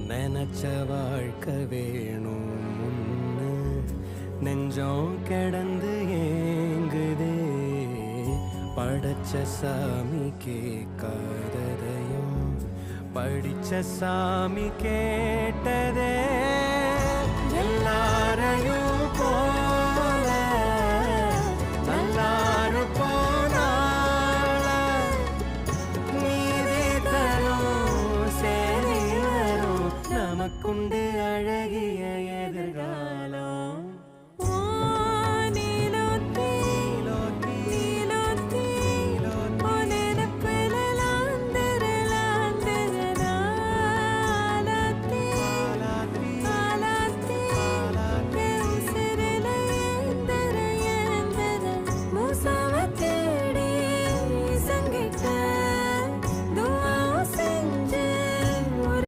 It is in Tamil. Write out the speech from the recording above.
நினைச்ச வாழ்க்கை வேணும் முன்னு நெஞ்சம் கிடந்து ஏங்குதே. படைச்ச சாமி கேட்காததையும் படிச்ச சாமி கேட்டதே. எல்லாரையும்